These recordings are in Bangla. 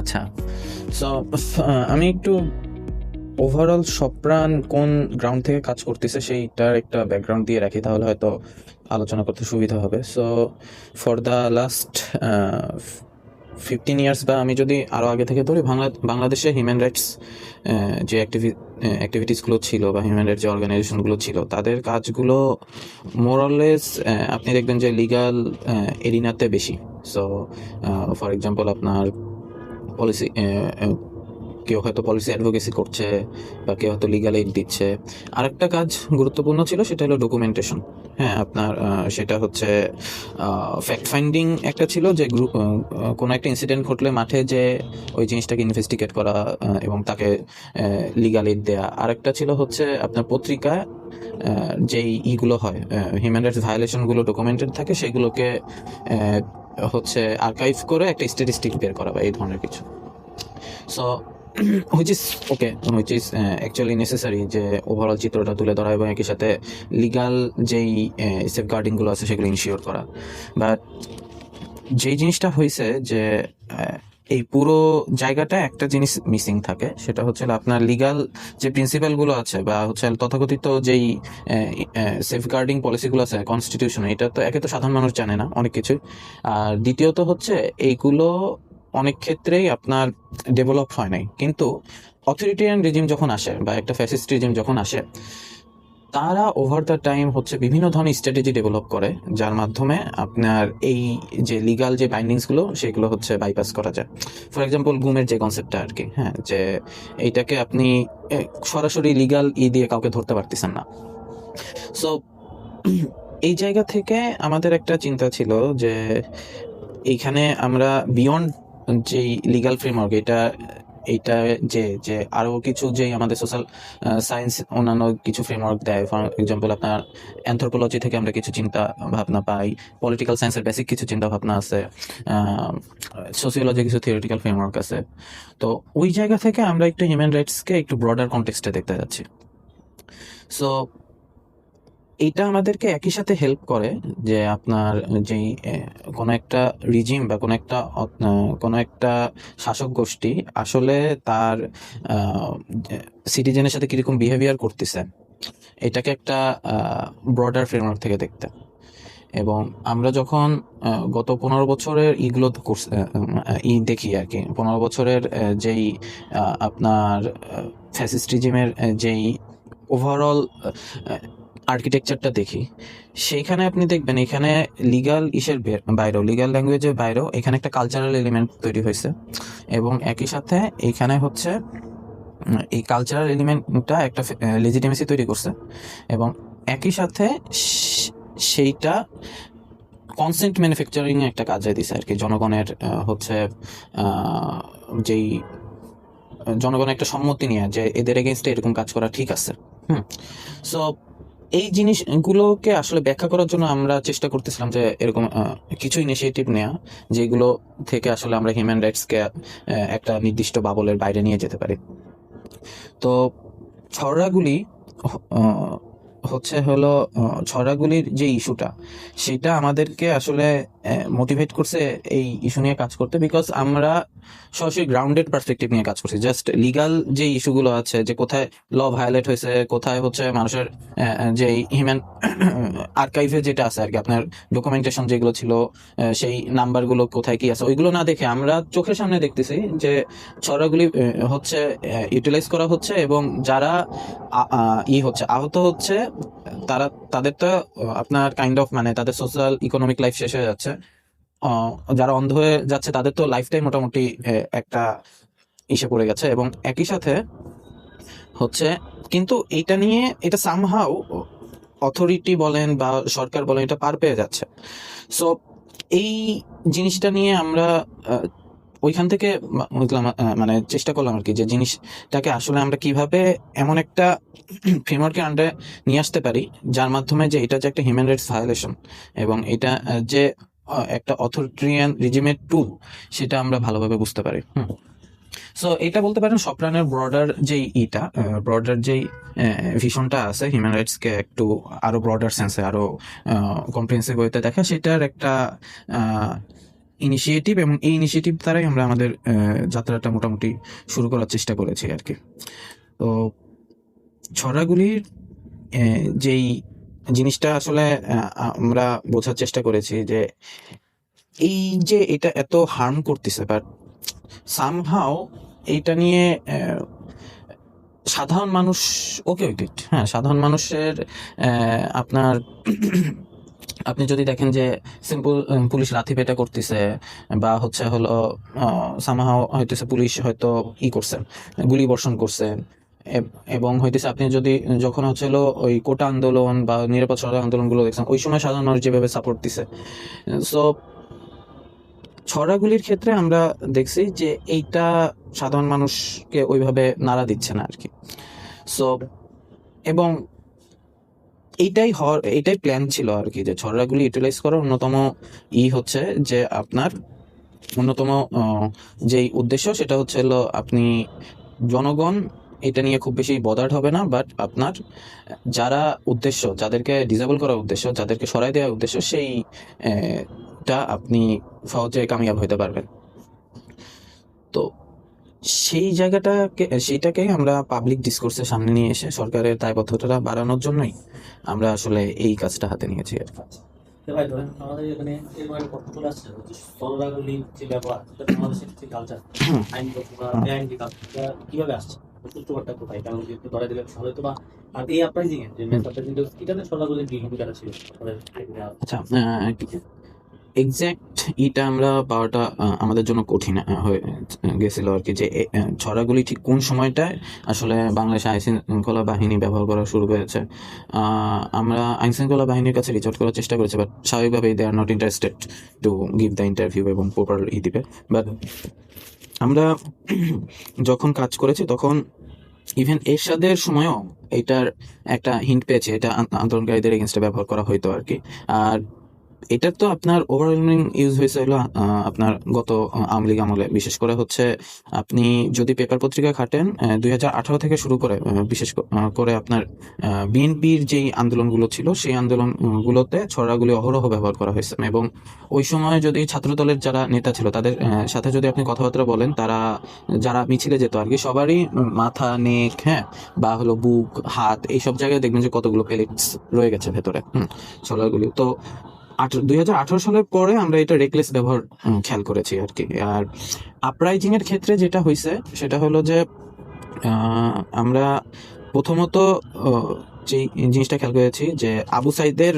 আচ্ছা, সো আমি একটু ওভারঅল সপ্রাণ কোন গ্রাউন্ড থেকে কাজ করতেছে সেইটার একটা ব্যাকগ্রাউন্ড দিয়ে রাখি, তাহলে হয়তো আলোচনা করতে সুবিধা হবে। So for the last 15 years, বা আমি যদি আরও আগে থেকে ধরি, বাংলাদেশে হিউম্যান রাইটস যে অ্যাক্টিভিটিসগুলো ছিল বা হিউম্যান রাইটস যে অর্গানাইজেশনগুলো ছিল, তাদের কাজগুলো মোরলেস আপনি দেখবেন যে লিগাল এরিনাতে বেশি। সো ফর এক্সাম্পল, আপনার পলিসি, কেউ হয়তো পলিসি অ্যাডভোকেসি করছে বা কেউ হয়তো লিগাল এইড দিচ্ছে। আরেকটা কাজ গুরুত্বপূর্ণ ছিল, সেটা হলো ডকুমেন্টেশন। হ্যাঁ, আপনার সেটা হচ্ছে ফ্যাক্ট ফাইন্ডিং একটা ছিল, যে কোনো একটা ইনসিডেন্ট ঘটলে মাঠে যে ওই জিনিসটাকে ইনভেস্টিগেট করা এবং তাকে লিগাল এইড দেয়া। আরেকটা ছিল হচ্ছে আপনার পত্রিকায় যেই ইগুলো হয়, হিউম্যান রাইটস ভায়োলেশনগুলো ডকুমেন্টেড থাকে, সেগুলোকে হচ্ছে আর্কাইভ করে একটা স্ট্যাটিস্টিক বের করা বা এই ধরনের কিছু। So which is okay, which is actually necessary, যে ওভারঅল চিত্রটা তুলে ধরা এবং একই সাথে লিগাল যেই সেফগার্ডিংগুলো আছে সেগুলো ইনশিওর করা। বাট যেই জিনিসটা হয়েছে যে এই পুরো জায়গাটা একটা জিনিস মিসিং থাকে, সেটা হচ্ছে আপনার লিগাল যে প্রিন্সিপালগুলো আছে বা হচ্ছে তথাকথিত যেই সেফগার্ডিং পলিসিগুলো আছে কনস্টিটিউশনে, এটা তো একে তো সাধারণ মানুষ জানে না অনেক কিছুই, আর দ্বিতীয়ত হচ্ছে এইগুলো অনেক ক্ষেত্রেই আপনার ডেভেলপ হয় নাই। কিন্তু অথরিটেরিয়ান রেজিম যখন আসে বা একটা ফ্যাসিস্ট রেজিম যখন আসে, তারা ওভার দ্য টাইম হচ্ছে বিভিন্ন ধরনের স্ট্র্যাটেজি ডেভেলপ করে, যার মাধ্যমে আপনার এই যে লিগাল যে বাইন্ডিংসগুলো সেগুলো হচ্ছে বাইপাস করা যায়। ফর এক্সাম্পল, গুমের যে কনসেপ্টটা আর কি, হ্যাঁ, যে এইটাকে আপনি সরাসরি লিগাল দিয়ে কাউকে ধরতে পারতেছেন না। সো এই জায়গা থেকে আমাদের একটা চিন্তা ছিল যে এইখানে আমরা বিয়ন্ড যেই লিগাল ফ্রেমওয়ার্ক, এইটা যে যে আরো কিছু যেই আমাদের সোশ্যাল সায়েন্স অন্যান্য কিছু ফ্রেমওয়ার্ক দেয়। ফর এক্সাম্পল, আপনার অ্যানথ্রোপোলজি থেকে আমরা কিছু চিন্তা ভাবনা পাই, পলিটিক্যাল সায়েন্সের বেসিক কিছু চিন্তা ভাবনা আছে, সোসিওলজি কিছু থিওরিটিক্যাল ফ্রেমওয়ার্ক আছে। তো ওই জায়গা থেকে আমরা একটু হিউম্যান রাইটসকে একটু ব্রডার কনটেক্সটে দেখতে যাচ্ছি। সো এইটা আমাদেরকে একই সাথে হেল্প করে যে আপনার যেই কোনো একটা রিজিম বা কোনো একটা শাসক গোষ্ঠী আসলে তার সিটিজেনের সাথে কিরকম বিহেভিয়ার করতেছে, এটাকে একটা ব্রডার ফ্রেমওয়ার্ক থেকে দেখতে। এবং আমরা যখন গত 15 বছরের ইগুলো দেখি আর কি, 15 বছরের যেই আপনার ফ্যাসিস্ট রিজিমের যেই ওভারঅল আর্কিটেকচারটা দেখি, সেইখানে আপনি দেখবেন এখানে লিগাল বাইরেও, লিগাল ল্যাঙ্গুয়েজের বাইরেও এখানে একটা কালচারাল এলিমেন্ট তৈরি হয়েছে। এবং একই সাথে এইখানে হচ্ছে এই কালচারাল এলিমেন্টটা একটা লেজিটিমেসি তৈরি করছে, এবং একই সাথে সেইটা কনসেন্ট ম্যানুফ্যাকচারিং একটা কাজে দিছে আর কি। জনগণের হচ্ছে যেই জনগণের একটা সম্মতি নিয়ে যে এদের এগেনস্টে এরকম কাজ করা ঠিক আছে। সো এই জিনিসগুলোকে আসলে ব্যাখ্যা করার জন্য আমরা চেষ্টা করতেছিলাম যে এরকম কিছু ইনিশিয়েটিভ নেওয়া, যেগুলো থেকে আসলে আমরা হিউম্যান রাইটসকে একটা নির্দিষ্ট বাবলের বাইরে নিয়ে যেতে পারি। তো ছড়াগুলি হলো ছড়াগুলির যে ইস্যুটা, সেটা আমাদেরকে আসলে মোটিভেট করছে এই ইস্যু নিয়ে কাজ করতে, বিকজ আমরা সরাসরি গ্রাউন্ডেড পার্সপেক্টিভ নিয়ে কাজ করছি। জাস্ট লিগাল যে ইস্যুগুলো আছে, যে কোথায় ল ভায়োলেট হয়েছে, কোথায় হচ্ছে মানুষের যে হিউম্যান আর্কাইভে যেটা আছে আর কি, আপনার ডকুমেন্টেশন যেগুলো ছিল, সেই নাম্বারগুলো কোথায় কি আছে, ওইগুলো না দেখে আমরা চোখের সামনে দেখতেছি যে ছড়াগুলি হচ্ছে ইউটিলাইজ করা হচ্ছে, এবং যারা হচ্ছে আহত হচ্ছে, তাদের তো আপনার কাইন্ড অফ মানে তাদের সোশ্যাল ইকোনমিক লাইফ শেষ হয়ে যাচ্ছে। যারা অন্ধ হয়ে যাচ্ছে তাদের তো লাইফটাই মোটামুটি একটা ইসে পড়ে গেছে। এবং একই সাথে হচ্ছে, কিন্তু এইটা নিয়ে এটা সামহাও অথরিটি বলেন বা সরকার বলেন, এটা পার পেয়ে যাচ্ছে। সো এই জিনিসটা নিয়ে আমরা ওইখান থেকে মানে চেষ্টা করলাম আর কি, যে জিনিসটাকে আসলে আমরা কিভাবে এমন একটা ফ্রেমওয়ার্কের আন্ডারে নিয়ে আসতে পারি, যার মাধ্যমে যে এটা যে একটা হিউম্যান রাইটস ভায়োলেশন এবং এটা যে একটা অথরিটেরিয়ান রিজিমের টুল, সেটা আমরা ভালোভাবে বুঝতে পারি। সো এটা বলতে পারেন সপ্রাণের ব্রডার যেই ভিশনটা আছে হিউম্যান রাইটসকে একটু আরো ব্রডার সেন্সে, আরো কম্প্রিহেন্সিভ ওয়েতে দেখা, সেটার একটা ইনিশিয়েটিভ, এবং এই ইনিশিয়েটিভ দ্বারাই আমরা আমাদের যাত্রাটা মোটামুটি শুরু করার চেষ্টা করেছি আর কি। তো ছড়াগুলির যেই জিনিসটা আসলে আমরা বোঝার চেষ্টা করেছি যে এই যে এটা এত হার্ম করতেছে, বাট সামহাও এইটা নিয়ে সাধারণ মানুষ ওকে উইথ হ্যাঁ, সাধারণ মানুষের আপনার আপনি যদি দেখেন যে সিম্পল পুলিশ লাথি পেটা করতেছে, বা হচ্ছে হলো সামহাও হইতেছে পুলিশ হয়তো করছে, গুলি বর্ষণ করছে, এবং হইতেছে আপনি যদি যখন হচ্ছে হলো ওই কোটা আন্দোলন বা নিরাপদ সড়ক আন্দোলনগুলো দেখছেন, ওই সময় সাধারণ মানুষ যেভাবে সাপোর্ট দিছে। সো ছড়াগুলির ক্ষেত্রে আমরা দেখছি যে এইটা সাধারণ মানুষকে ওইভাবে নাড়া দিচ্ছে না আর কি। সো এবং এইটাই প্ল্যান ছিল আর কি, যে ছড়াগুলি ইউটিলাইজ করার অন্যতম হচ্ছে যে আপনার অন্যতম যেই উদ্দেশ্য সেটা হচ্ছে হলো আপনি জনগণ এটা নিয়ে খুব বেশি বদার্ড হবে না, বাট আপনার যারা উদ্দেশ্য, যাদেরকে ডিসেবল করার উদ্দেশ্য, যাদেরকে সরাই দেওয়ার উদ্দেশ্য, সেইটা আপনি সহজে কামিয়াব হতে পারবেন। তো সেইটাকে আমরা পাবলিক ডিসকোর্সের সামনে নিয়ে এসে সরকারের দায়বদ্ধতা বাড়ানোর জন্যই আমরা আসলে এই কাজটা হাতে নিয়েছি আর কি। ভাই ধরেন আমাদের এখানে এরকম একটা কথা চলে আসছে যে সরকারগুলি যে ব্যবহার, বাংলাদেশের যে কালচার, আইন বা বেআইন যে কালচার কিভাবে আসছে, সূত্রপাতটা কোথায়, কারণ যেহেতু ধরা দিলে ভালো হতো। বা আর এই আপরাইজিং এর যে মেথডটা কিন্তু এটাতে সরকারগুলির কি ভূমিকাটা ছিল আমাদের? আচ্ছা, এক্সাক্ট আমরা পাওয়াটা আমাদের জন্য কঠিন হয়ে গেছিল আর কি, যে ছড়াগুলি ঠিক কোন সময়টায় আসলে বাংলাদেশ আইন শৃঙ্খলা বাহিনী ব্যবহার করা শুরু করেছে। আমরা আইন শৃঙ্খলা বাহিনীর কাছে রিচ আউট করার চেষ্টা করেছি, বাট স্বাভাবিকভাবেই they are not interested to give the interview এবং প্রপার দিবে। বাট আমরা যখন কাজ করেছি তখন ইভেন এরশাদের সময়ও এটার একটা হিন্ট পেয়েছে, এটা আন্দোলনকারীদের এগেনস্টে ব্যবহার করা হইতো আর কি। আর এটার তো আপনার ওভারওয়েলমিং ইউজ হয়েছে হলো আপনার গত আওয়ামী লীগ আমলে, বিশেষ করে হচ্ছে আপনি যদি পেপার পত্রিকা ঘাটেন 2018 থেকে শুরু করে বিশেষ করে আপনার বিএনপির যেই আন্দোলনগুলো ছিল সেই আন্দোলনগুলোতে ছড়াগুলি অহরহ ব্যবহার করা হয়েছে। এবং ওই সময় যদি ছাত্রদলের যারা নেতা ছিল তাদের সাথে যদি আপনি কথাবার্তা বলেন, তারা যারা মিছিলে যেত আর কি, সবারই মাথা, নেক, হ্যাঁ, বা হলো বুক, হাত, এইসব জায়গায় দেখবেন যে কতগুলো পেলেটস রয়ে গেছে ভেতরে ছড়াগুলি। তো 2018 সালের পরে আমরা এটা রেকলেস ব্যবহার খেয়াল করেছি আর কি। আর আপরাইজিং এর ক্ষেত্রে যেটা হয়েছে সেটা হলো যে আমরা প্রথমত যে জিনিসটা খেয়াল করেছি যে আবু সাইদের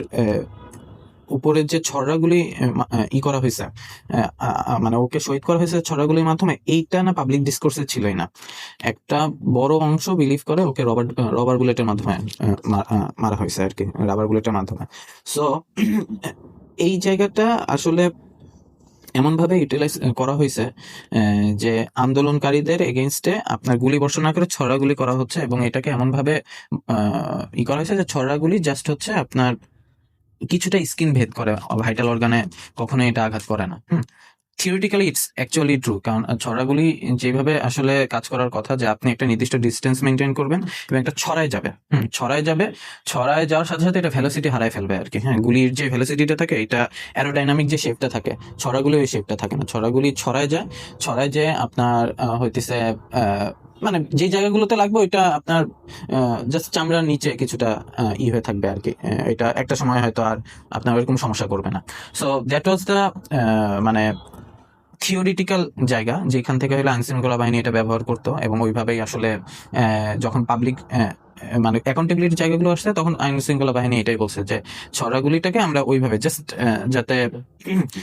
উপরের যে ছড়াগুলি করা হয়েছে, মানে ওকে শহীদ করা হয়েছে ছড়াগুলির মাধ্যমে, এইটা না পাবলিক ডিসকোর্সে ছিলই না। একটা বড় অংশ বিলিভ করে ওকে রবার বুলেটের মাধ্যমে মারা হয়েছে আর কি, রাবার বুলেটের মাধ্যমে। সো এই জায়গাটা আসলে এমনভাবে ইউটিলাইজ করা হয়েছে যে আন্দোলনকারীদের এগেনস্টে আপনার গুলি বর্ষণ না করে ছড়াগুলি করা হচ্ছে, এবং এটাকে এমনভাবে করা হয়েছে যে ছড়াগুলি জাস্ট হচ্ছে আপনার কিছুটা স্কিন ভেদ করে, ভাইটাল অর্গানে কখনো এটা আঘাত করে না। থিওরিটিক্যালি ইটস অ্যাকচুয়ালি ট্রু, কারণ ছড়াগুলি যেভাবে আসলে কাজ করার কথা, যে আপনি একটা নির্দিষ্ট ডিস্টেন্স মেনটেন করবেন এবং একটা ছড়ায় যাওয়ার সাথে সাথে এটা ভেলোসিটি হারায় ফেলবে আর কি। হ্যাঁ, গুলির যে ভেলোসিটিটা থাকে, এটা অ্যারোডাইনামিক যে শেপটা থাকে, ছড়াগুলি ওই শেপটা থাকে না। ছড়াগুলি ছড়ায় যায় আপনার হইতেছে মানে যে জায়গাগুলোতে লাগবে ওইটা আপনার জাস্ট চামড়ার নিচে কিছুটা হয়ে থাকবে আর কি। এটা একটা সময় হয়তো আর আপনার ওইরকম সমস্যা করবে না। সো দ্যাট ওয়াজ দ্য মানে থিওরিটিক্যাল জায়গা যেখান থেকে হলে আইন শৃঙ্খলা বাহিনী এটা ব্যবহার করতো, এবং ওইভাবেই আসলে যখন পাবলিক মানে অ্যাকাউন্টেবিলিটির জায়গাগুলো আসছে, তখন আইন শৃঙ্খলা বাহিনী এটাই বলছে যে ছড়াগুলিটাকে আমরা ওইভাবে জাস্ট যাতে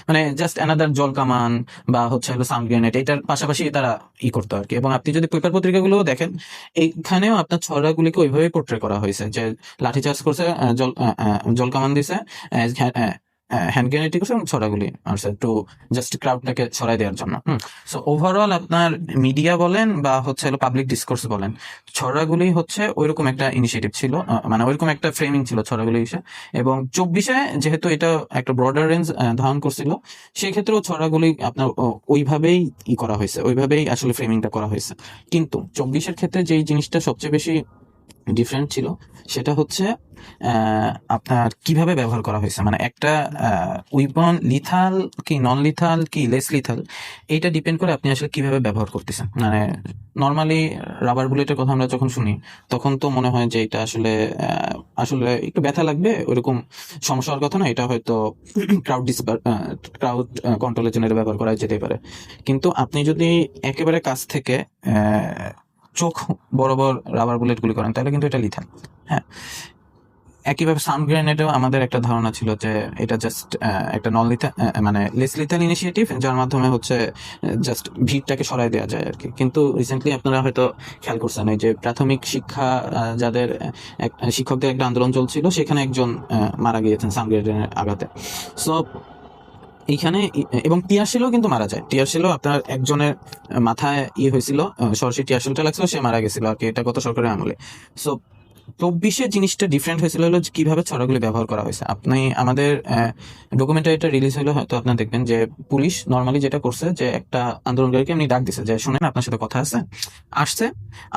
মানে জাস্ট অ্যানাদার জল কামান বা হচ্ছে হলো সাউন্ড গ্রেনেড, এটার পাশাপাশি তারা করতো আর কি। এবং আপনি যদি পেপার পত্রিকাগুলোও দেখেন, এইখানেও আপনার ছড়াগুলিকে ওইভাবে পোর্ট্রে করা হয়েছে যে লাঠিচার্জ করছে, জল কামান দিছে, হ্যান্ড গ্রেনেড করছে, এবং ছড়াগুলি আসছে টু জাস্ট ক্রাউডটাকে ছড়াই দেওয়ার জন্য। সো ওভারঅল আপনার মিডিয়া বলেন বা হচ্ছে পাবলিক ডিসকোর্স বলেন, ছড়াগুলি হচ্ছে ওইরকম একটা ইনিশিয়েটিভ ছিল, মানে ওইরকম একটা ফ্রেমিং ছিল ছড়াগুলি হিসেবে। এবং 24-এ যেহেতু এটা একটা ব্রডার রেঞ্জ ধারণ করছিল, সেই ক্ষেত্রেও ছড়াগুলি আপনার ওইভাবেই করা হয়েছে, ওইভাবেই আসলে ফ্রেমিংটা করা হয়েছে। কিন্তু 24-এর ক্ষেত্রে যেই জিনিসটা সবচেয়ে বেশি ডিফারেন্ট ছিল সেটা হচ্ছে আপনার কিভাবে ব্যবহার করা হয়েছে, মানে একটা উইপন লিথাল কি নন লিথাল কি লেস লিথাল, এইটা ডিপেন্ড করে আপনি আসলে কিভাবে ব্যবহার করতেছেন। মানে নর্মালি রাবার বুলেটের কথা আমরা যখন শুনি তখন তো মনে হয় যে এটা আসলে একটু ব্যথা লাগবে, ওইরকম সমস্যা হওয়ার কথা না, এটা হয়তো ক্রাউড কন্ট্রোলের জন্য এটা ব্যবহার করা যেতে পারে। কিন্তু আপনি যদি একেবারে কাছ থেকে চোখ বরাবর রাবার বুলেট গুলি করেন তাহলে কিন্তু এটা লিথাল। হ্যাঁ, একইভাবে সাউন্ড গ্রেনেডেও আমাদের একটা ধারণা ছিল যে এটা জাস্ট একটা নন লিথাল মানে লেস লিথাল ইনিশিয়েটিভ, যার মাধ্যমে হচ্ছে জাস্ট ভিড়টাকে সরাই দেওয়া যায় আর কি। কিন্তু রিসেন্টলি আপনারা হয়তো খেয়াল করছেন এই যে প্রাথমিক শিক্ষা যাদের শিক্ষকদের একটা আন্দোলন চলছিল, সেখানে একজন মারা গিয়েছেন সাউন্ড গ্রেনেডের আঘাতে। সো এইখানে এবং টিয়ারশেলও কিন্তু মারা যায়। টিয়ারশেলও আপনার একজনের মাথায় হয়েছিল, সরাসরি টিয়ারশেলটা লাগছিল, সে মারা গেছিল আর কি। এটা গত সরকারের আমলে। সো 24-এ জিনিসটা ডিফারেন্ট হয়েছিল হলো যে কিভাবে ছড়াগুলি ব্যবহার করা হয়েছে। আপনি আমাদের ডকুমেন্টারিটা রিলিজ হলো, হয়তো আপনার দেখবেন যে পুলিশ নর্মালি যেটা করছে যে একটা আন্দোলনকারীকে এমনি ডাক দিছে যে শুনেন আপনার সাথে কথা আছে, আসছে,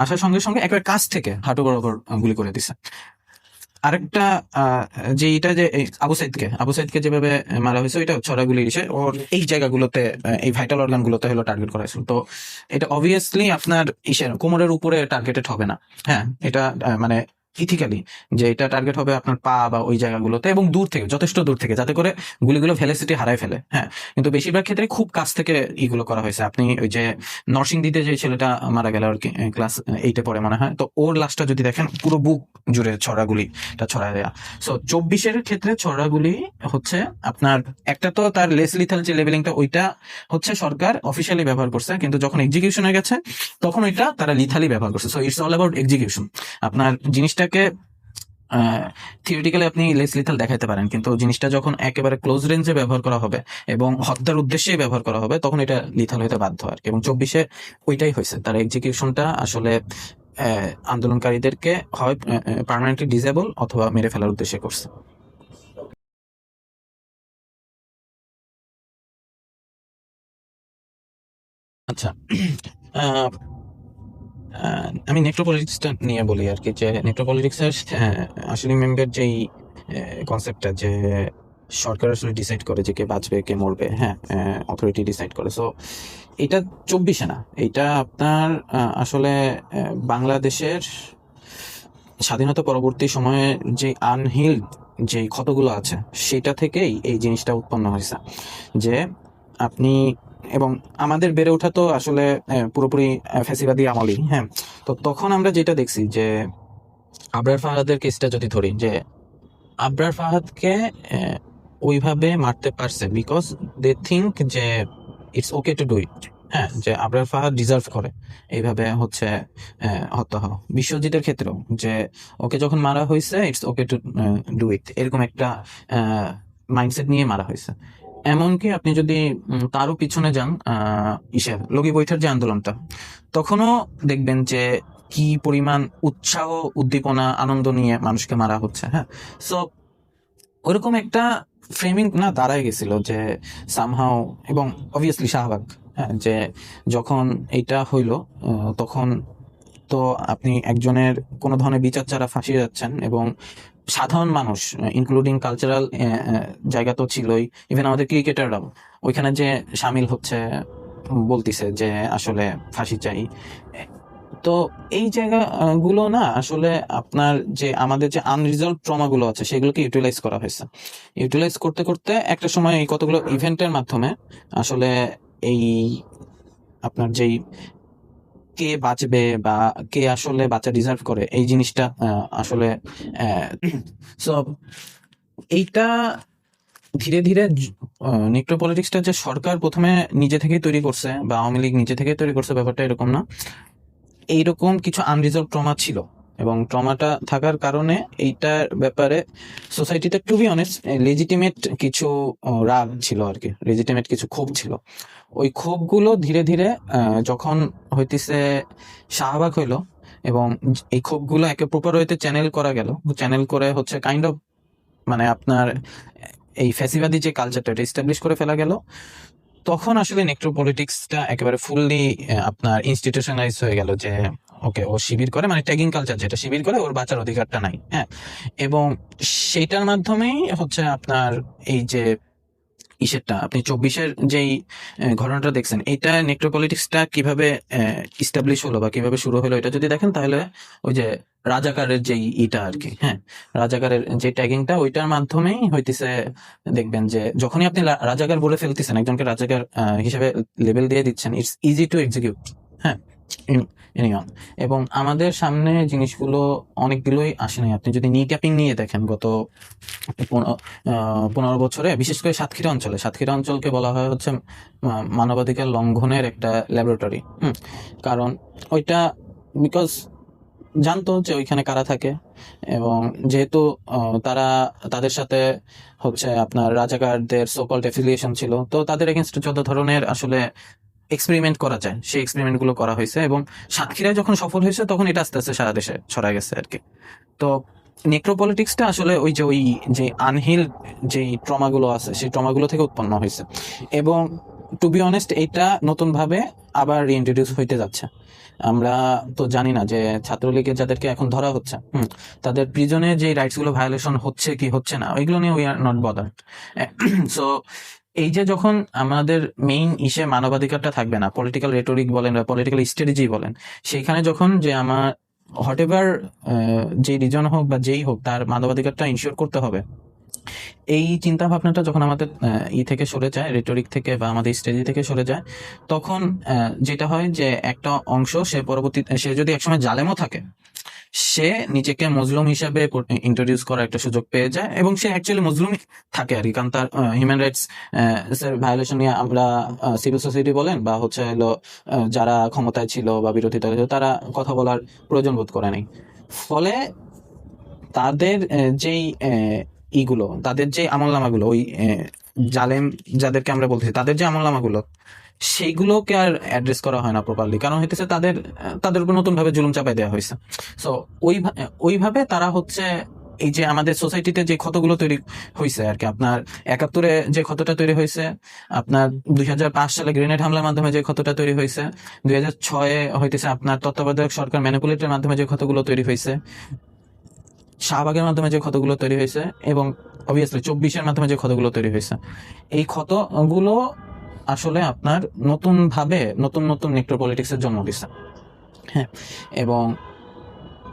আসার সঙ্গে সঙ্গে একবার কাছ থেকে হাঁটু বরাবর গুলি করে দিছে। আরেকটা যে এটা যে আবু সাইদকে যেভাবে মারা হয়েছে ওইটা ছড়াগুলি এসে ওর এই জায়গাগুলোতে এই ভাইটাল অর্গান গুলোতে হলো টার্গেট করা হয়েছিল। তো এটা অবভিয়াসলি আপনার কোমরের উপরে টার্গেটেড হবে না। হ্যাঁ, এটা মানে ইথিক্যালি যে এটা টার্গেট হবে আপনার পা বা ওই জায়গাগুলোতে, এবং দূর থেকে, যথেষ্ট দূর থেকে, যাতে করে গুলিগুলো ভেলোসিটি হারায় ফেলে। হ্যাঁ, কিন্তু বেশিরভাগ ক্ষেত্রে খুব কাছ থেকে এইগুলো করা হয়েছে। আপনি ওই যে নরসিংদীতে যে ছেলেটা মারা গেল আর কি, ক্লাস 8-এ পড়ে মনে হয়, তো ওর লাশটা যদি দেখেন পুরো বুক জুড়ে ছড়াগুলি ছড়ায় দেয়া। সো 24-এর ক্ষেত্রে ছড়াগুলি হচ্ছে আপনার একটা তো তার লেস লিথাল যে লেভেলিংটা ওইটা হচ্ছে সরকার অফিসিয়ালি ব্যবহার করছে, কিন্তু যখন এক্সিকিউশনে গেছে তখন ওইটা তারা লিথালি ব্যবহার করছে। So it's all about execution. আপনার জিনিসটাকে থিওরিটিক্যালি আপনি লেস লিথাল দেখাইতে পারেন, কিন্তু জিনিসটা যখন একেবারে ক্লোজ রেঞ্জে ব্যবহার করা হবে এবং হত্যার উদ্দেশ্যে ব্যবহার করা হবে তখন এটা লিথাল হইতে বাধ্য আর কি। এবং 24-এ ওইটাই হয়েছে, তার এক্সিকিউশনটা আসলে আন্দোলনকারীদেরকে হয় পার্মানেন্টলি ডিসেবল অথবা মেরে ফেলার উদ্দেশ্যে করছে। আচ্ছা, আহ, আমি নেক্রোপলিটিক্সটা নিয়ে বলি আর কি, যে নেক্রোপলিটিক্সের আসলে মেম্বার যেই কনসেপ্টটা যে সরকার আসলে ডিসাইড করে যে কে বাঁচবে কে মরবে। হ্যাঁ, অথরিটি ডিসাইড করে। সো এটা 24-এ না, এটা আপনার আসলে বাংলাদেশের স্বাধীনতা পরবর্তী সময়ে যে আনহিল্ড যে ক্ষতগুলো আছে সেটা থেকেই এই জিনিসটা উৎপন্ন হয়েছে। যে আপনি এবং আমাদের বেড়ে ওঠা তো আসলে পুরোপুরি ফ্যাসিবাদী আমলই। হ্যাঁ, তো তখন আমরা যেটা দেখছি যে আবরার ফাহাদের কেসটা যদি ধরি, যে আবরার ফাহাদকে ওইভাবে মারতে পারছে বিকজ দে থিঙ্ক যে it's okay to do it. হ্যাঁ, যে আবরার ফাহাদ ডিজার্ভ করে এইভাবে হচ্ছে হত্যা হওয়া। বিশ্বজিতের ক্ষেত্রেও যে ওকে যখন মারা হয়েছে it's okay to do it, এরকম একটা মাইন্ডসেট নিয়ে মারা হয়েছে। এমনকি আপনি যদি তারও পিছনে যান, লগি বৈঠার যে আন্দোলনটা, তখনও দেখবেন যে কি পরিমাণ উৎসাহ, উদ্দীপনা, আনন্দ নিয়ে মানুষকে মারা হচ্ছে। হ্যাঁ, সো ওরকম একটা ফ্রেমিং না দাঁড়ায় গেছিল যে সামহাও, এবং অবভিয়াসলি শাহবাগ। হ্যাঁ, যে যখন এইটা হইলো তখন তো আপনি একজনের কোনো ধরনের বিচার ছাড়া ফাঁসিয়ে যাচ্ছেন, এবং সাধারণ মানুষ ইনক্লুডিং কালচারাল জায়গা তো ছিলই, ইভেন আমাদের ক্রিকেটাররাও ওইখানে যে সামিল হচ্ছে, বলতিছে যে আসলে ফাঁসি চাই। তো এই জায়গা গুলো না আসলে আপনার যে আমাদের যে আনরিজলভ ট্রমা গুলো আছে সেগুলোকে ইউটিলাইজ করা হয়েছে। ইউটিলাইজ করতে করতে একটা সময় এই কতগুলো ইভেন্টের মাধ্যমে আসলে এই আপনার যেই কে বাঁচবে বা কে আসলে বাঁচা ডিজার্ভ করে এই জিনিসটা আসলে সো এইটা ধীরে ধীরে নেক্রোপলিটিক্সটা যে সরকার প্রথমে নিজে থেকেই তৈরি করছে বা আওয়ামী লীগ নিজে থেকেই তৈরি করছে ব্যাপারটা এরকম না। এইরকম কিছু আনরিজলভ ট্রমা ছিল, এবং ট্রমাটা থাকার কারণে এইটার ব্যাপারে সোসাইটিতে টু বি অনেস্ট লেজিটিমেট কিছু রাগ ছিল আর কি, লেজিটিমেট কিছু ক্ষোভ ছিল। ওই ক্ষোভগুলো ধীরে ধীরে যখন হইতেছে শাহবাগ হইলো, এবং এই ক্ষোভগুলো একে প্রপার হইতে চ্যানেল করা গেল, চ্যানেল করে হচ্ছে কাইন্ড অফ মানে আপনার এই ফ্যাসিবাদী যে কালচারটা এটা এস্টাবলিশ করে ফেলা গেল, তখন আসলে নেক্রোপলিটিক্সটা একেবারে ফুললি আপনার ইনস্টিটিউশনালাইজ হয়ে গেল যে ওকে ও শিবির করে, মানে ট্যাগিং কালচার যেটা শিবির করে, ওর বাঁচার অধিকারটা নাই। হ্যাঁ, এবং সেইটার মাধ্যমেই হচ্ছে আপনার এই যে ইসেরটা আপনি 24-এর যেই ঘটনাটা দেখছেন, এটা নেক্রোপলিটিক্সটা কিভাবে ইস্টাবলিশ হলো বা কিভাবে শুরু হলো, এটা যদি দেখেন তাহলে ওই যে রাজাকারের যেই ইটা আর কি, হ্যাঁ, রাজাকারের যে ট্যাগিংটা ওইটার মাধ্যমেই হইতেছে। দেখবেন যে যখনই আপনি রাজাকার বলে ফেলতেছেন, একজনকে রাজাকার হিসেবে লেবেল দিয়ে দিচ্ছেন, ইটস ইজি টু এক্সিকিউট। হ্যাঁ, এনিওয়ান। এবং আমাদের সামনে জিনিসগুলো অনেকগুলোই আসে নাই। আপনি যদি নিক্যাপিং নিয়ে দেখেন গত 15 বছরে, বিশেষ করে সাতক্ষীরা অঞ্চলকে বলা হয় হচ্ছে মানবাধিকার লঙ্ঘনের একটা ল্যাবরেটরি। কারণ ওইটা বিকজ জানতো যে ওইখানে কারা থাকে, এবং যেহেতু তারা তাদের সাথে হচ্ছে আপনার রাজাকারদের সোকল্ড অ্যাফিলিয়েশন ছিল, তো তাদের এগেনস্ট যত ধরনের আসলে এক্সপেরিমেন্ট করা যায় সেই এক্সপেরিমেন্ট গুলো করা হয়েছে, এবং সাতক্ষীরায় যখন সফল হয়েছে তখন এটা আস্তে আস্তে সারা দেশে ছড়া গেছে আর কি। তো নেক্রোপলিটিক্সটা আসলে ওই যে আনহিল যে ট্রমাগুলো আছে সেই ট্রমাগুলো থেকে উৎপন্ন হয়েছে, এবং টু বি অনেস্ট এটা নতুন ভাবে আবার রিইন্ট্রোডিউস হইতে যাচ্ছে। আমরা তো জানি না যে ছাত্রলীগের যাদেরকে এখন ধরা হচ্ছে, তাদের প্রিজনে যে রাইটস গুলো ভায়োলেশন হচ্ছে কি হচ্ছে না, ওইগুলো নিয়ে we are not bothered. So এই যে যখন আমাদের মেইন ইসে মানবাধিকারটা থাকবে না, পলিটিক্যাল রেটোরিক বলেন বা পলিটিক্যাল স্ট্র্যাটেজি বলেন, সেইখানে যখন যে আমার হোয়াট এভার যে রিজন হোক বা যেই হোক তার মানবাধিকারটা ইনশিওর করতে হবে, এই চিন্তা ভাবনাটা যখন আমাদের থেকে সরে যায়, রেটোরিক থেকে বা আমাদের স্ট্র্যাটেজি থেকে সরে যায়, তখন যেটা হয় যে একটা অংশ সে যদি একসময় জালেমও থাকে, সে নিজেকে মজলুম হিসাবে ইন্ট্রোডিউস করার একটা সুযোগ পেয়ে যায়, এবং সে অ্যাকচুয়ালি মজলুম থাকে আর কি। কারণ তার হিউম্যান রাইটস ভায়োলেশন নিয়ে আমরা সিভিল সোসাইটি বলেন বা হচ্ছে হলো যারা ক্ষমতায় ছিল বা বিরোধী দলে ছিল, তারা কথা বলার প্রয়োজন বোধ করে নাই। ফলে তাদের যেই তাদের যে আমলনামাগুলো, ওই জালেম যাদেরকে আমরা বলতেছি, তাদের যে আমলনামাগুলো, সেইগুলোকে আর অ্যাড্রেস করা হয় না প্রপারলি। কারণ হইতেছে তাদের উপর নতুন ভাবে জুলুম চাপাই দেওয়া হয়েছে। সো ওইভাবে তারা হচ্ছে এই যে আমাদের সোসাইটিতে যে ক্ষতগুলো তৈরি হয়েছে আর কি, আপনার 71-এ যে ক্ষতটা তৈরি হয়েছে, আপনার 2005 সালে গ্রেনেড হামলার মাধ্যমে যে ক্ষতটা তৈরি হয়েছে, 2006-এ হইতেছে আপনার তত্ত্বাবধায়ক সরকার ম্যানিপুলেটের মাধ্যমে যে ক্ষতগুলো তৈরি হয়েছে, শাহবাগের মাধ্যমে যে ক্ষতগুলো তৈরি হয়েছে, এবং অবভিয়াসলি 24-এর মাধ্যমে যে ক্ষতগুলো তৈরি হয়েছে, এই ক্ষতগুলো আসলে আপনার নতুন নতুন নেক্রোপলিটিক্সের জন্ম দিচ্ছে। হ্যাঁ, এবং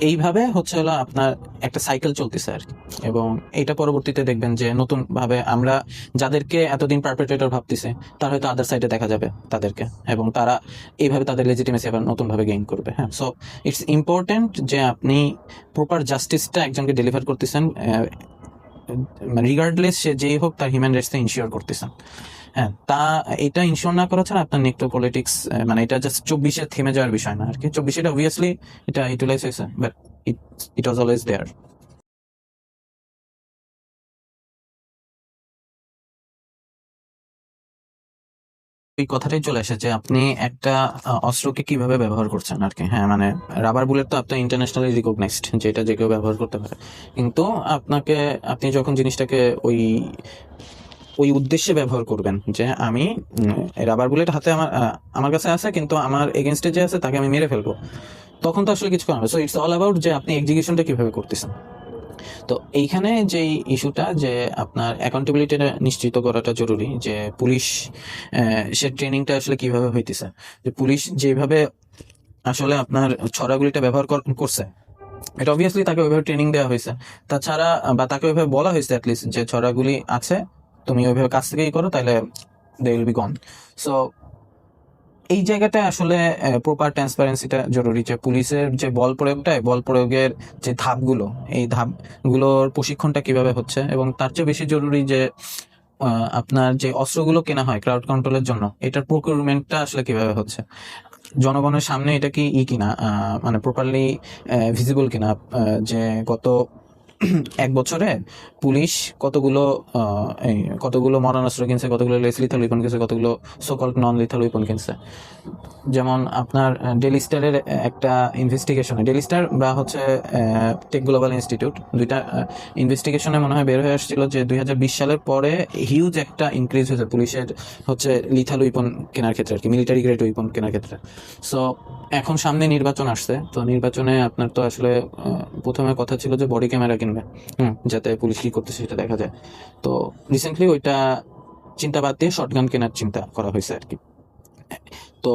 এইভাবে হচ্ছে হলো আপনার একটা সাইকেল চলতেছে আর কি। এবং এইটা পরবর্তীতে দেখবেন যে নতুন ভাবে আমরা যাদেরকে এতদিন পারপেট্রেটর ভাবতেছে, তারা হয়তো আদার সাইডে দেখা যাবে তাদেরকে, এবং তারা এইভাবে তাদের লেজিটিমেসি আবার নতুন ভাবে গেইন করবে। হ্যাঁ, সো ইটস ইম্পর্টেন্ট যে আপনি প্রপার জাস্টিসটা একজনকে ডেলিভার করতেছেন, মানে রিগার্ডলেস সে যেই হোক, তার হিউম্যান রাইটসটা ইনশিওর করতেছেন। হ্যাঁ, এটা ইনশিওর না করা ছাড়া আপনার নেক্রোপলিটিক্স, মানে এটা জাস্ট 24-এ থেমে যাওয়ার বিষয় না আর কি। 24 এটা অবভিয়াসলি এটা ইউটিলাইজ হয়েছে, বাট ইট ওয়াজ অলওয়েজ দেয়ার। এই কথাটাই চলে আসে যে আপনি একটা অস্ত্রকে কিভাবে ব্যবহার করছেন আর কি। হ্যাঁ, মানে রাবার বুলেট তো আপনার ইন্টারন্যাশনালি রিকগনাইজড, যেটা যে কেউ ব্যবহার করতে পারে, কিন্তু আপনি যখন জিনিসটাকে ওই উদ্দেশ্যে ব্যবহার করবেন যে আমি রাবার বুলেট হাতে আমার কাছে আছে, কিন্তু আমার এগেনস্টে যে আছে তাকে আমি মেরে ফেলবো, তখন তো আসলে কিছু করার। সো ইটস অল অ্যাবাউট যে আপনি এক্সিকিউশনটা কিভাবে করতেছেন। তো এইখানে যে ইস্যুটা যে আপনার অ্যাকাউন্টেবিলিটিটা নিশ্চিত করাটা জরুরি, যে পুলিশ সে ট্রেনিংটা আসলে কিভাবে হইতেছে, যে পুলিশ যেভাবে আসলে আপনার ছড়াগুলিটা ব্যবহার করছে, এটা অবভিয়াসলি তাকে ওইভাবে ট্রেনিং দেওয়া হয়েছে। তাছাড়া বা তাকে ওইভাবে বলা হয়েছে অ্যাটলিস্ট যে ছড়াগুলি আছে, তুমি ওইভাবে কাছ থেকেই করো, তাহলে they will be gone. So এই জায়গাটায় আসলে প্রপার ট্রান্সপারেন্সিটা জরুরি, যে পুলিশের যে বল প্রয়োগের যে ধাপগুলো, এই ধাপগুলোর প্রশিক্ষণটা কিভাবে হচ্ছে, এবং তার চেয়ে বেশি জরুরি যে আপনার যে অস্ত্রগুলো কেনা হয় ক্রাউড কন্ট্রোলের জন্য, এটার প্রকিউরমেন্টটা আসলে কিভাবে হচ্ছে, জনগণের সামনে এটা কি কিনা, মানে প্রপারলি ভিজিবল কিনা, যে গত এক বছরে পুলিশ কতগুলো কতগুলো মারণাস্ত্র কিনছে, কতগুলো লেস লিথাল উইপন কিনছে, কতগুলো সোকল্ড নন লিথাল উইপন কিনছে। যেমন আপনার ডেইলি স্টারের একটা ইনভেস্টিগেশনে, ডেইলি স্টার বা হচ্ছে টেক গ্লোবাল ইনস্টিটিউট, দুইটা ইনভেস্টিগেশনে মনে হয় বের হয়ে আসছিল যে 2020 সালের পরে হিউজ একটা ইনক্রিজ হয়েছে পুলিশের হচ্ছে লিথাল উইপন কেনার ক্ষেত্রে আর কি, মিলিটারি গ্রেড উইপন কেনার ক্ষেত্রে। সো এখন সামনে নির্বাচন আসছে, তো নির্বাচনে আপনার তো আসলে প্রথমে কথা ছিল যে বডি ক্যামেরা কিনবে, যাতে পুলিশ কি করতেছে সেটা দেখা যায়। তো রিসেন্টলি ওইটা চিন্তা বাদ দিয়ে শটগান কেনার চিন্তা করা হয়েছে আর কি। তো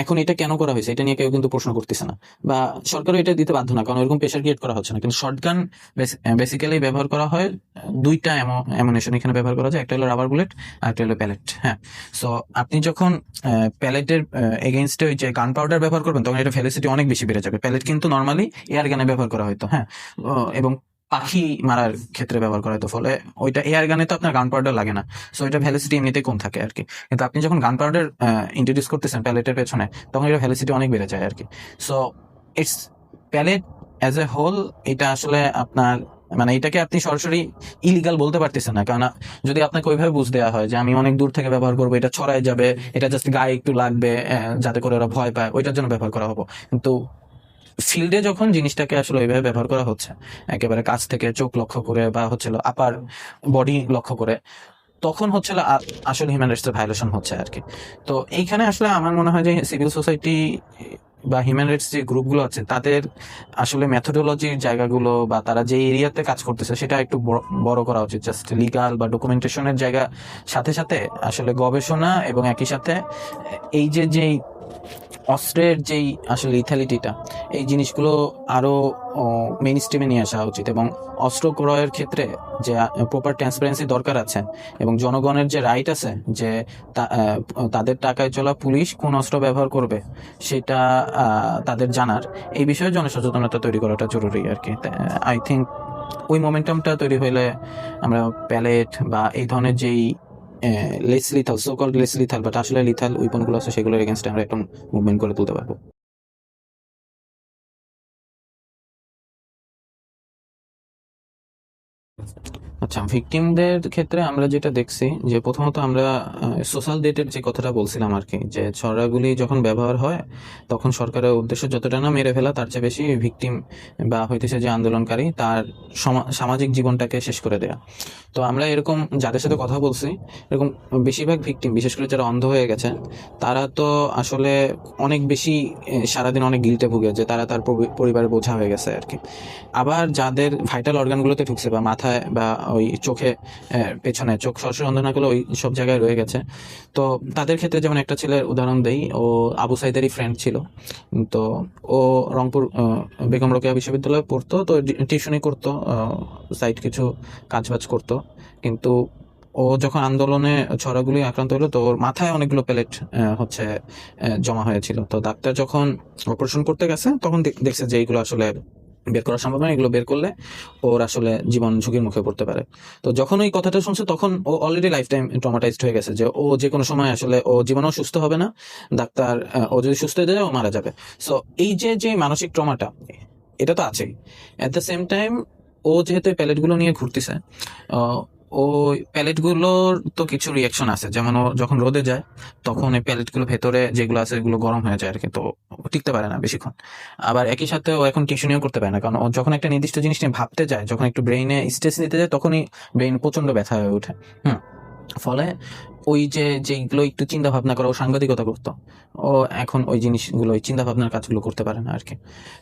এখন এটা কেন করা হয়েছে এটা নিয়ে কেউ কিন্তু প্রশ্ন করতেছে না, বা সরকারও এটা দিতে বাধ্য না, কারণ এরকম প্রেশার ক্রিয়েট করা হচ্ছে না। কিন্তু শটগান বেসিক্যালি ব্যবহার করা হয় দুইটা অ্যামুনেশন এখানে ব্যবহার করা যায়, একটা হলো রাবার বুলেট আর একটা হলো প্যালেট। হ্যাঁ, সো আপনি যখন প্যালেটের এগেনস্টে ওই যে গান পাউডার ব্যবহার করবেন তখন এটা ভ্যালিসিটি অনেক বেশি বেড়ে যাবে। প্যালেট কিন্তু নর্মালি এয়ার গানে ব্যবহার করা হয়তো, হ্যাঁ, এবং পাখি মারার ক্ষেত্রে ব্যবহার করা হতো, ফলে ওইটা এয়ার গানে তো আপনার গান পাউডার লাগে না, সো এটা ভ্যালিসিটি এমনিতে কম থাকে আর কি। কিন্তু আপনি যখন গান পাউডার ইন্ট্রোডিউস করতেছেন প্যালেটের পেছনে, তখন এটা ভ্যালিসিটি অনেক বেড়ে যায় আর কি। So it's palette as a whole, এটা আসলে আপনার মানে এটাকে আপনি সরাসরি ইলিগাল বলতে পারতেছেন না, কারণ যদি আপনাকে ওইভাবে বুঝ দেওয়া হয় যে আমি অনেক দূর থেকে ব্যবহার করবো, এটা ছড়ায় যাবে, এটা জাস্ট গায়ে একটু লাগবে যাতে করে ওরা ভয় পায়, ওইটার জন্য ব্যবহার করা হবো। কিন্তু ফিল্ডে যখন জিনিসটাকে আসলে ওইভাবে ব্যবহার করা হচ্ছে, একেবারে কাছ থেকে চোখ লক্ষ্য করে বা হচ্ছিল আপার বডি লক্ষ্য করে, তখন হচ্ছিল আসলে হিউম্যান রাইটস এর ভায়োলেশন হচ্ছে আর কি। তো এইখানে আসলে আমার মনে হয় যে সিভিল সোসাইটি বা হিউম্যান রাইটস যে গ্রুপগুলো আছে তাদের আসলে মেথোডোলজির জায়গাগুলো বা তারা যে এরিয়াতে কাজ করতেছে সেটা একটু বড় করা উচিত। জাস্ট লিগাল বা ডকুমেন্টেশনের জায়গা সাথে সাথে আসলে গবেষণা এবং একই সাথে এই যেই অস্ত্রের যেই আসলে লিথালিটিটা, এই জিনিসগুলো আরো মেইন স্ট্রিমে নিয়ে আসা উচিত, এবং অস্ত্র ক্রয়ের ক্ষেত্রে যে প্রপার ট্রান্সপারেন্সি দরকার আছে, এবং জনগণের যে রাইট আছে যে তাদের টাকায় চলা পুলিশ কোন অস্ত্র ব্যবহার করবে সেটা তাদের জানার, এই বিষয়ে জনসচেতনতা তৈরি করাটা জরুরি আর কি। আই থিঙ্ক ওই মোমেন্টামটা তৈরি হইলে আমরা প্যালেট বা এই ধরনের যেই less lethal, so called less lethal but আসলে লিথাল উইপনগুলো আছে সেগুলোর এগেনস্টে আমরা একটা মুভমেন্ট করে তুলতে পারবো। আচ্ছা, ভিকটিমদের ক্ষেত্রে আমরা যেটা দেখছি যে প্রথমত আমরা সোশ্যাল ডেটের যে কথাটা বলছিলাম আর কি, যে ছড়াগুলি যখন ব্যবহার হয় তখন সরকারের উদ্দেশ্য যতটা না মেরে ফেলা, তার চেয়ে বেশি ভিকটিম বা হইতেছে যে আন্দোলনকারী তার সামাজিক জীবনটাকে শেষ করে দেয়া। তো আমরা এরকম যাদের সাথে কথা বলছি, এরকম বেশিরভাগ ভিকটিম, বিশেষ করে যারা অন্ধ হয়ে গেছে, তারা তো আসলে অনেক বেশি সারাদিন অনেক গিল্টে ভুগে যে তারা তার পরিবারের বোঝা হয়ে গেছে আর কি। আবার যাদের ভাইটাল অর্গানগুলোতে ঢুকছে বা মাথায় বা ওই চোখে পেছনে চোখ সরাসরি অন্ধ না করলে ওই সব জায়গায় রয়ে গেছে, তো তাদের ক্ষেত্রে যেমন একটা ছেলের উদাহরণ দেই, ও আবু সাইদেরই ফ্রেন্ড ছিল। তো ও রংপুর বেগম রোকেয়া বিশ্ববিদ্যালয়ে পড়তো, তো টিউশনি করতো, সাইড কিছু কাজবাজ করতো। কিন্তু ও যখন আন্দোলনে ছড়াগুলি আক্রান্ত হলো, তো ওর মাথায় অনেকগুলো প্যালেট হচ্ছে জমা হয়েছিল। তো ডাক্তার যখন অপারেশন করতে গেছে তখন দেখছে যে এইগুলো আসলে বের করা সম্ভব নয়, এগুলো বের করলে ওর আসলে জীবন ঝুঁকির মুখে পড়তে পারে। তো যখন ওই কথাটা শুনছে তখন ও অলরেডি লাইফ টাইম ট্রমাটাইজড হয়ে গেছে যে ও যে কোনো সময় আসলে ও জীবনেও সুস্থ হবে না, ডাক্তার ও যদি সুস্থ হয়ে যায় ও মারা যাবে। সো এই যে মানসিক ট্রমাটা, এটা তো আছেই। অ্যাট দ্য সেম টাইম ও যেহেতু এই প্যালেটগুলো নিয়ে ঘুরতেছে, ওই প্যালেটগুলোর তো কিছু রিয়াকশন আছে, যেমন ও যখন রোদে যায় তখন এই প্যালেটগুলো ভেতরে যেগুলো আছে এগুলো গরম হয়ে যায় আর কি, তো ও টিকতে পারে না বেশিক্ষণ। আবার একই সাথে ও এখন টিউশনিও করতে পারে না, কারণ ও যখন একটা নির্দিষ্ট জিনিস নিয়ে ভাবতে যায়, যখন একটু ব্রেইনে স্ট্রেস নিতে যায়, তখনই ব্রেইন প্রচন্ড ব্যথা হয়ে ওঠে। ফলে ওই যেগুলো একটু চিন্তা ভাবনা করে, ও সাংবাদিকতা করতো, ও এখন ওই জিনিসগুলো, ওই চিন্তা ভাবনার কাজগুলো করতে পারে না আর কি।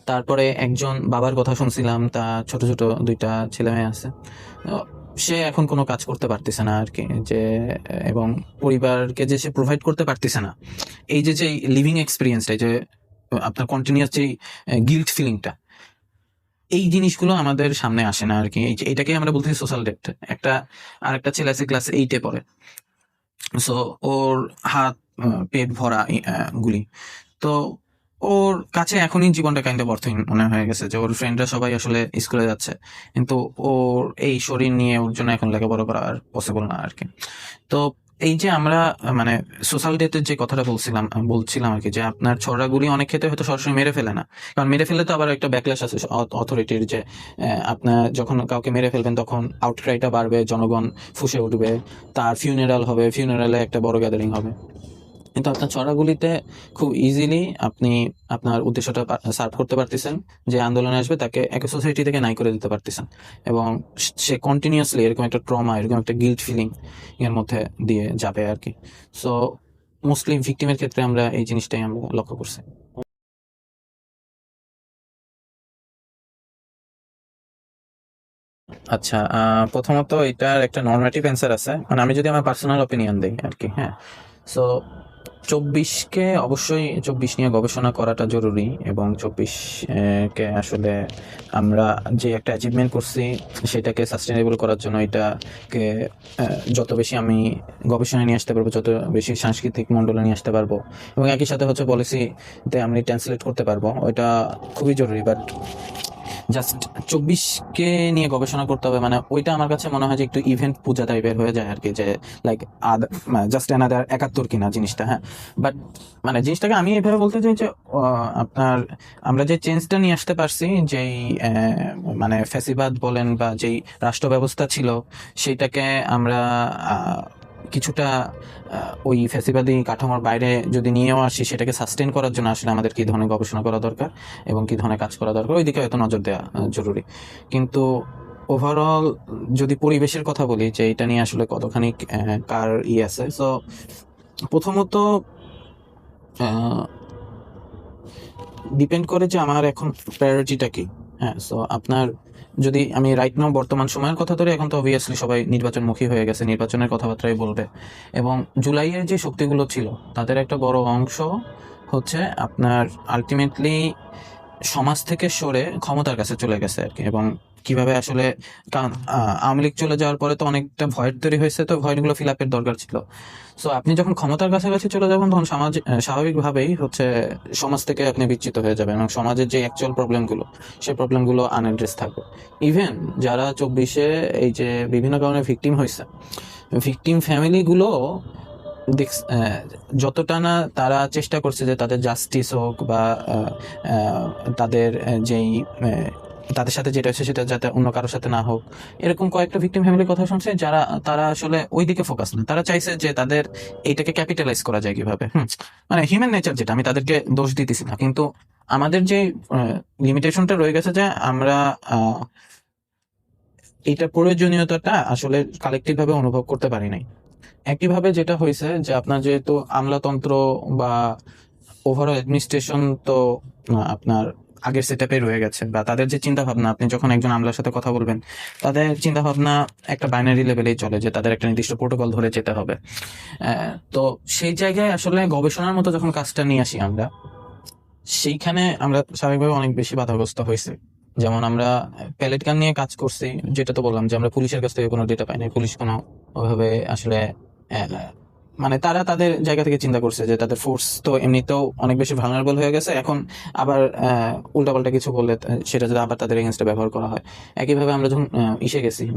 তারপরে একজন বাবার কথা শুনছিলাম, তা ছোট ছোট দুইটা ছেলে মেয়ে আছে, সে এখন কোনো কাজ করতে পারতেছে না আর কি, যে এবং পরিবারকে যে সে প্রোভাইড করতে পারতেছে না, এই যে লিভিং এক্সপিরিয়েন্সটা, যে আপনার কন্টিনিউয়াস যে গিল্ট ফিলিংটা, এই জিনিসগুলো আমাদের সামনে আসে না আর কি। এইটাকে আমরা বলতেছি সোশ্যাল ডেট। আর একটা ছেলে আছে ক্লাস 8-এ পড়ে, সো ওর হাত পেট ভরা গুলি। তো ওর কাছে এখনই জীবনটা কাইন্ড অফ অর্থহীন মনে হয়ে গেছে, যে ওর ফ্রেন্ডরা সবাই আসলে স্কুলে যাচ্ছে, কিন্তু ওর এই শরীর নিয়ে ওর জন্য এখন লেখাপড়া করা আর পসিবল না আর কি। তো এই যে আমরা মানে সোশ্যাল ডেটের যে কথাটা বলছিলাম আর কি, যে আপনার ছড়াগুলি অনেক ক্ষেত্রে হয়তো সরাসরি মেরে ফেলে না, কারণ মেরে ফেলে তো আবার একটা ব্যাকল্যাশ আছে অথরিটির, যে আপনার যখন কাউকে মেরে ফেলবেন তখন আউটক্রাইটা বাড়বে, জনগণ ফুঁসে উঠবে, তার ফিউনারাল হবে, ফিউনারালে একটা বড় গ্যাদারিং হবে। কিন্তু আপনার ছড়াগুলিতে খুব ইজিলি আপনি আপনার উদ্দেশ্যটা সার্ভ করতে পারতেছেন, যে আন্দোলনে আসবে তাকে একটা সোসাইটি থেকে নাই করে দিতে পারতেছেন, এবং সে কন্টিনিউয়াসলি এরকম একটা ট্রমা, এরকম একটা গিল্ট ফিলিং এর মধ্যে দিয়ে যাবে আর কি। সো মোস্টলি ভিকটিমের ক্ষেত্রে আমরা এই জিনিসটাই আমরা লক্ষ্য করছি। আচ্ছা, প্রথমত এটার একটা নর্মেটিভ অ্যান্সার আছে, মানে আমি যদি আমার পার্সোনাল অপিনিয়ন দিই আর কি। হ্যাঁ, সো 24-কে অবশ্যই 24 নিয়ে গবেষণা করাটা জরুরি, এবং 24 কে আসলে আমরা যে একটা অ্যাচিভমেন্ট করছি সেটাকে সাস্টেনেবল করার জন্য এটাকে যত বেশি আমি গবেষণায় নিয়ে আসতে পারবো, যত বেশি সাংস্কৃতিক মণ্ডলে নিয়ে আসতে পারবো, এবং একই সাথে হচ্ছে পলিসিতে আমি ট্রান্সলেট করতে পারবো, ওইটা খুবই জরুরি। বাট জাস্ট 24-কে নিয়ে গবেষণা করতে হবে মানে ওইটা আমার কাছে মনে হয় যে একটু ইভেন্ট পূজা টাইপের হয়ে যায় আর কি, যে লাইক জাস্ট অ্যানাদার 71 কিনা জিনিসটা। হ্যাঁ, বাট মানে জিনিসটাকে আমি এভাবে বলতে চাই যে আপনার আমরা যে চেঞ্জটা নিয়ে আসতে পারছি, যেই মানে ফ্যাসিবাদ বলেন বা যেই রাষ্ট্র ব্যবস্থা ছিল, সেটাকে আমরা কিছুটা ওই ফ্যাসিবাদী কাঠামোর বাইরে যদি নিয়েও আসি, সেটাকে সাস্টেন করার জন্য আসলে আমাদের কি ধরনের গবেষণা করা দরকার এবং কি ধরনের কাজ করা দরকার, ওই দিকে হয়তো নজর দেওয়া জরুরি। কিন্তু ওভারঅল যদি পরিবেশের কথা বলি, যে এটা নিয়ে আসলে কতখানি কার আছে, সো প্রথমত ডিপেন্ড করে যে আমার এখন প্রায়োরিটিটা কি। হ্যাঁ, সো আপনার যদি আমি রাইট নাও বর্তমান সময়ের কথা ধরি, এখন তো অবভিয়াসলি সবাই নির্বাচনমুখী হয়ে গেছে, নির্বাচনের কথাবার্তাই বলবে, এবং জুলাইয়ের যে শক্তিগুলো ছিল তাদের একটা বড় অংশ হচ্ছে আপনার আলটিমেটলি সমাজ থেকে সরে ক্ষমতার কাছে চলে গেছে আর কি। এবং কিভাবে আসলে, কারণ আওয়ামী লীগ চলে যাওয়ার পরে তো অনেকটা ভয়ের তৈরি হয়েছে, তো ভয়গুলো ফিল আপের দরকার ছিল। সো আপনি যখন ক্ষমতার কাছাকাছি চলে যাবেন, তখন সমাজ স্বাভাবিকভাবেই হচ্ছে সমাজ থেকে আপনি বিচ্যুত হয়ে যাবেন, এবং সমাজের যে অ্যাকচুয়াল প্রবলেমগুলো, সেই প্রবলেমগুলো আনএড্রেস থাকবে। ইভেন যারা 24-এ এই যে বিভিন্ন কারণে ভিকটিম হয়েছে, ভিকটিম ফ্যামিলিগুলো যতটা না তারা চেষ্টা করছে যে তাদের জাস্টিস হোক, বা তাদের যেই তাদের সাথে যেটা হচ্ছে সেটা যাতে অন্য কারোর সাথে না হোক, এরকম কয়েকটা ভিকটিম ফ্যামিলির কথা শুনছে, যারা তারা আসলে ওই দিকে ফোকাস না, তারা চাইছে যে তাদের এইটাকে ক্যাপিটালাইজ করা যায় কিভাবে। মানে হিউম্যান নেচার যেটা, আমি তাদেরকে দোষ দিতেছি না, কিন্তু আমাদের যে লিমিটেশনটা রয়ে গেছে, যে আমরা এইটার প্রয়োজনীয়তাটা আসলে কালেকটিভ ভাবে অনুভব করতে পারি নাই। একইভাবে যেটা হয়েছে যে আপনার যেহেতু আমলাতন্ত্র বা ওভারঅল অ্যাডমিনিস্ট্রেশন তো আপনার আগের সেটআপে রয়ে গেছে, বা তাদের যে চিন্তা ভাবনা, আপনি যখন একজন আমলার সাথে কথা বলবেন, তাদের চিন্তা ভাবনা একটা বাইনারি লেভেলেই চলে, যে তাদের একটা নির্দিষ্ট প্রোটোকল ধরে যেতে হবে। তো সেই জায়গায় আসলে গবেষণার মতো যখন কাজটা নিয়ে আসি আমরা, সেইখানে আমরা স্বাভাবিকভাবে অনেক বেশি বাধাগ্রস্ত হয়েছে। যেমন আমরা প্যালেট গান নিয়ে কাজ করছি, যেটা তো বললাম যে আমরা পুলিশের কাছ থেকে কোনো ডেটা পাই নাই, পুলিশ কোনো ওইভাবে আসলে মানে তারা তাদের জায়গা থেকে চিন্তা করছে যে তাদের ফোর্স তো এমনিতেও অনেক বেশি ভালনারেবল হয়ে গেছে, এখন আবার উল্টাপাল্টা কিছু বললে সেটা যদি আবার তাদের এগেনস্টে ব্যবহার করা হয়। একইভাবে আমরা যখন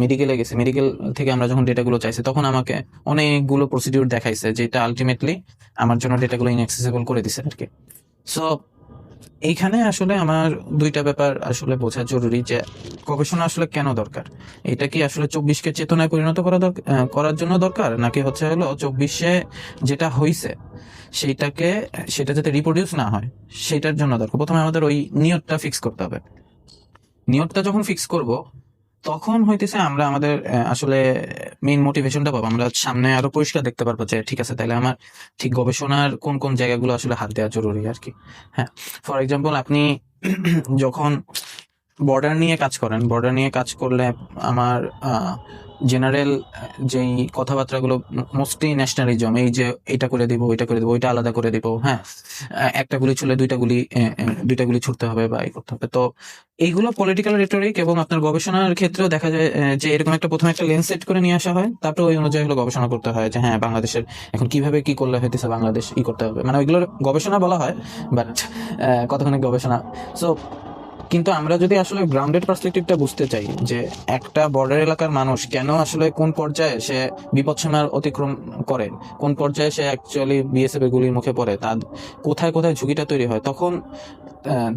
মেডিকেলে গেছি, মেডিকেল থেকে আমরা যখন ডেটাগুলো চাইছি, তখন আমাকে অনেকগুলো প্রসিডিউর দেখাইছে, যেটা আলটিমেটলি আমার জন্য ডেটাগুলো ইনঅ্যাক্সেসিবল করে দিছে আর কি। সো এইখানে আসলে আমার দুইটা ব্যাপার আসলে বোঝা জরুরি, যে গবেষণা আসলে কেন দরকার। এটা কি আসলে 24-কে চেতনায় পরিণত করার জন্য দরকার, নাকি হচ্ছে হলো 24-এ যেটা হইছে সেটা যাতে রিপ্রোডিউস না হয় সেটার জন্য দরকার। প্রথমে আমাদের ওই নিয়তটা ফিক্স করতে হবে। নিয়তটা যখন ফিক্স করব, তখন হইতেছে আমরা আমাদের আসলে মেইন মোটিভেশনটা পাবো, আমরা সামনে আরো পরিষ্কার দেখতে পারবো যে ঠিক আছে, তাহলে আমার ঠিক গবেষণার কোন কোন জায়গাগুলো আসলে হাত দেওয়া জরুরি আর কি। হ্যাঁ, ফর এক্সাম্পল আপনি যখন বর্ডার নিয়ে কাজ করেন, বর্ডার নিয়ে কাজ করলে আমার জেনারেল যেই কথাবার্তাগুলো মোস্টলি ন্যাশনালিজম, এই যে এটা করে দিব, ওইটা করে দিব, ওইটা আলাদা করে দিব, হ্যাঁ, একটা গুলি ছুড়লে দুইটা গুলি ছুটতে হবে বা এই করতে হবে। তো এইগুলো পলিটিক্যাল রেটরিক, এবং আপনার গবেষণার ক্ষেত্রেও দেখা যায় যে এরকম একটা প্রথমে একটা লেন্স সেট করে নিয়ে আসা হয়, তারপরে ওই অনুযায়ী হলো গবেষণা করতে হয়, যে হ্যাঁ বাংলাদেশের এখন কিভাবে কি করলে হইতেছে বাংলাদেশ করতে হবে, মানে ওইগুলোর গবেষণা বলা হয়, বাট কতখানি গবেষণা। সো কিন্তু আমরা যদি আসলে গ্রাউন্ডেড পার্সপেক্টিভটা বুঝতে চাই যে একটা বর্ডার এলাকার মানুষ কেন আসলে কোন পর্যায়ে সে বিপদসীমার অতিক্রম করে, কোন পর্যায়ে সে অ্যাকচুয়ালি বিএসএফ এর গুলির মুখে পড়ে, তার কোথায় কোথায় ঝুঁকিটা তৈরি হয়, তখন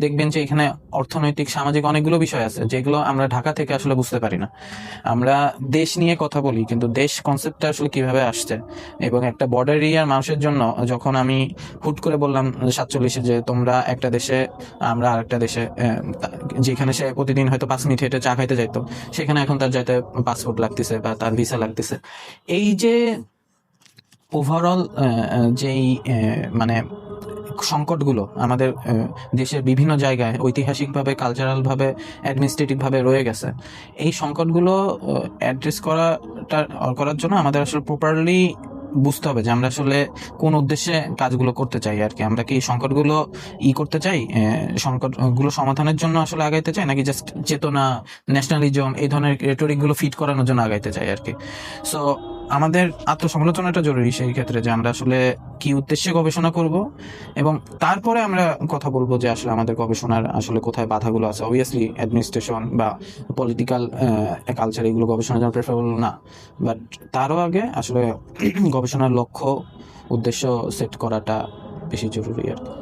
দেখবেন যে এখানে অর্থনৈতিক সামাজিক অনেকগুলো বিষয় আছে যেগুলো আমরা ঢাকা থেকে আসলে বুঝতে পারি না। আমরা দেশ নিয়ে কথা বলি কিন্তু দেশ কনসেপ্টটা আসলে কিভাবে আসছে, এবং একটা বর্ডার এরিয়ার মানুষের জন্য যখন আমি হুট করে বললাম 47-এ যে তোমরা একটা দেশে আমরা আরেকটা দেশে, যেখানে সে প্রতিদিন হয়তো 5 মিনিট হেঁটে চা খাইতে যাইতো সেখানে এখন তার যাইতে পাসপোর্ট লাগতেছে বা তার ভিসা লাগতেছে। এই যে ওভারঅল যেই মানে সংকটগুলো আমাদের দেশের বিভিন্ন জায়গায় ঐতিহাসিকভাবে, কালচারালভাবে, অ্যাডমিনিস্ট্রেটিভভাবে রয়ে গেছে, এই সংকটগুলো অ্যাড্রেস করার জন্য আমাদের আসলে প্রপারলি বুঝতে হবে যে আমরা আসলে কোন উদ্দেশ্যে কাজগুলো করতে চাই আর কি। আমরা কি সংকটগুলো করতে চাই, সংকটগুলো সমাধানের জন্য আসলে আগাইতে চাই, নাকি জাস্ট চেতনা, ন্যাশনালিজম এই ধরনের রেটরিকগুলো ফিট করানোর জন্য আগাইতে চাই আর কি। সো আমাদের আত্মসমালোচনাটা জরুরি সেই ক্ষেত্রে যে আমরা আসলে কি উদ্দেশ্যে গবেষণা করব, এবং তারপরে আমরা কথা বলবো যে আসলে আমাদের গবেষণার আসলে কোথায় বাধাগুলো আছে। অবভিয়াসলি অ্যাডমিনিস্ট্রেশন বা পলিটিক্যাল কালচার এগুলো গবেষণার জন্য প্রেফারেবল না, বাট তারও আগে আসলে গবেষণার লক্ষ্য, উদ্দেশ্য সেট করাটা বেশি জরুরি আর কি।